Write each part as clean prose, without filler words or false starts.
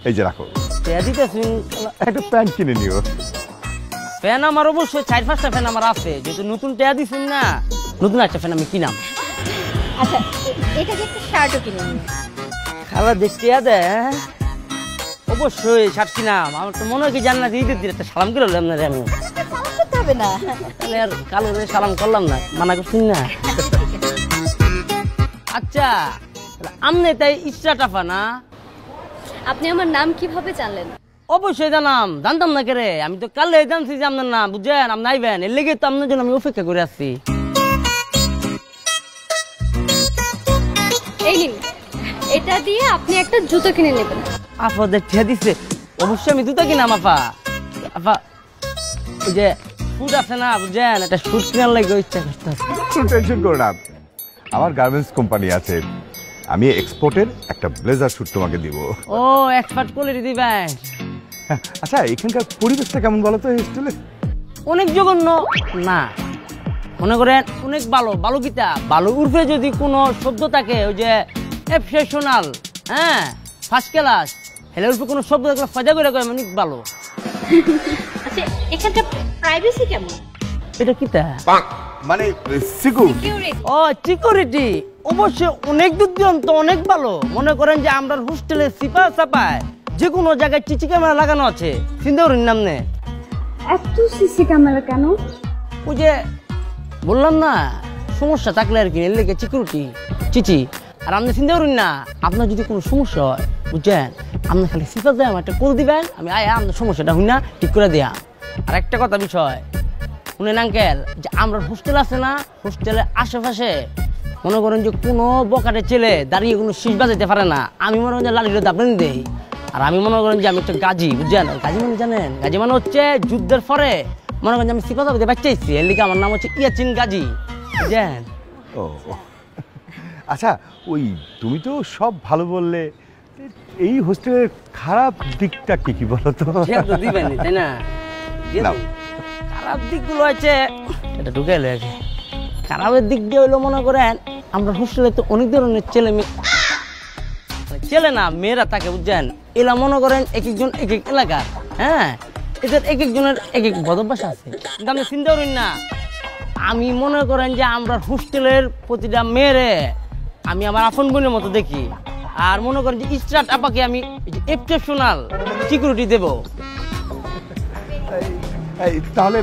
এই যে রাখো। টেয়া দিতেছি, একটা প্যান্ট কিনে নিও। ফ্যান আমার অবশ্যই 4-5টা ফ্যান আমার আছে, যেহেতু নতুন টেয়া দিচ্ছেন না, নতুন একটা ফ্যান আমি কিনাম। আচ্ছা এটা যে একটা শার্টও কিনে নিও। খালা দেখতে দে, অবশ্যই শার্ট কিনাম। আমার তো মনে হয় কি জান্নাত ঈদের দিন একটা সালাম করে হলাম না রে আমি। সালাম করতে হবে না, তাহলে আর কালো সালাম করলাম না, মানা করছেন না। আচ্ছা আমনে তাই ইচ্ছা টাফা না? আপনি আমার নাম কিভাবে জানলেন? অবশ্যই জানাম, জানতাম না কেরে, আমি তো কালে জানছি যে আপনার নাম, বুঝছেন? আপনি আইবেন, এর লেগে তো আপনার জন্য আমি অপেক্ষা করে আসছি। এই নিন, এটা দিয়ে আপনি একটা জুতো কিনে নেবেন। আপা দেখে দিচ্ছে, অবশ্যই আমি জুতো কিনাম। আপা আপা ওই যে শুট আছে না, বুঝছেন? একটা শুট কেনার লাগে ইচ্ছা করতেছে। টেনশন করো না, আমার গার্মেন্টস কোম্পানি আছে, আমি এক্সপোর্টের একটা ব্লেজার স্যুট তোমাকে দিব। ও এক্সপার্ট কোয়ালিটি দিবেন? আচ্ছা এখানকার পরিবেশটা কেমন বলো তো হোস্টেলে? অনেক জঘন্য না, মনে করেন অনেক ভালো। ভালো কিতা ভালো উর্ফে যদি কোনো শব্দ থাকে, ওই যে এক্সেপশনাল, হ্যাঁ ফার্স্ট ক্লাস, হেলে উর্ফে কোনো শব্দ থাকলে ফায়দা করে কয় অনেক ভালো। আচ্ছা এখানকার প্রাইভেসি কেমন? এটা কিতা মানে সিকিউরিটি? ও সিকিউরিটি অবশ্যই অনেক দুর্দান্ত, অনেক ভালো। মনে করেন যে আমরা হোস্টেলে সিপা চাপায় যে কোনো জায়গায় সিসি ক্যামেরা লাগানো আছে, চিন্তা করেন নামনে। এত সিসি ক্যামেরা কেন? ওই যে বললাম না, সমস্যা থাকলে আর কি, এর লেগে সিকিউরিটি চিচি। আর আপনি চিন্তা করুন না, আপনার যদি কোনো সমস্যা হয়, বুঝছেন, আপনি খালি সিপা দেয় আমার একটা করে দিবেন, আমি আপনার সমস্যাটা হই না ঠিক করে দেয়া। আর একটা কথা বিষয় শুনেন আঙ্কেল, যে আমরা হোস্টেল আছে না, হোস্টেলের আশেপাশে মনে করেন যে কোনো বকাটে ছেলে দাঁড়িয়ে কোনো শীষ বাজাইতে পারে না। আমি মনে করেন যে লাঠিটা দাপড়েন দেই। আর আমি মনে করেন যে আমি একটা গাজী, বুঝছেন? গাজী মানে জানেন, গাজী মানে হচ্ছে যুদ্ধের পরে মনে করেন যে আমি সিপা চাপাতে বাচ্চাইছি, এর লিগে আমার নাম হচ্ছে ইয়াচিন গাজী, বুঝছেন? ও আচ্ছা, ওই তুমি তো সব ভালো বললে, এই হোস্টেলের খারাপ দিকটা কি কি বলো তো? দিবেন তাই না? খারাপ দিকগুলো হচ্ছে, এটা ঢুকাইলো আর কি। খারাপের দিক দিয়ে হইলো মনে করেন আমরা হোস্টেলে তো অনেক ধরনের ছেলে না মেয়েরা থাকে, বুঝছেন? এলা মনে করেন এক একজন এক এক এলাকার, হ্যাঁ এদের এক একজনের এক এক বদভ্যাস আছে। কিন্তু আপনি চিন্তা করেন না, আমি মনে করেন যে আমরা হোস্টেলের প্রতিটা মেয়েরে আমি আমার আপন বোনের মতো দেখি। আর মনে করেন যে স্টার্ট আপাকে আমি এক্সেপশনাল সিকিউরিটি দেবো। তাহলে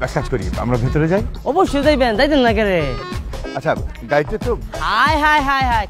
এক কাজ করি, আমরা ভেতরে যাই। অবশ্যই যাইবেন, যাইতেন না কেরে? আচ্ছা গাড়িতে তো হাই হাই হাই হাই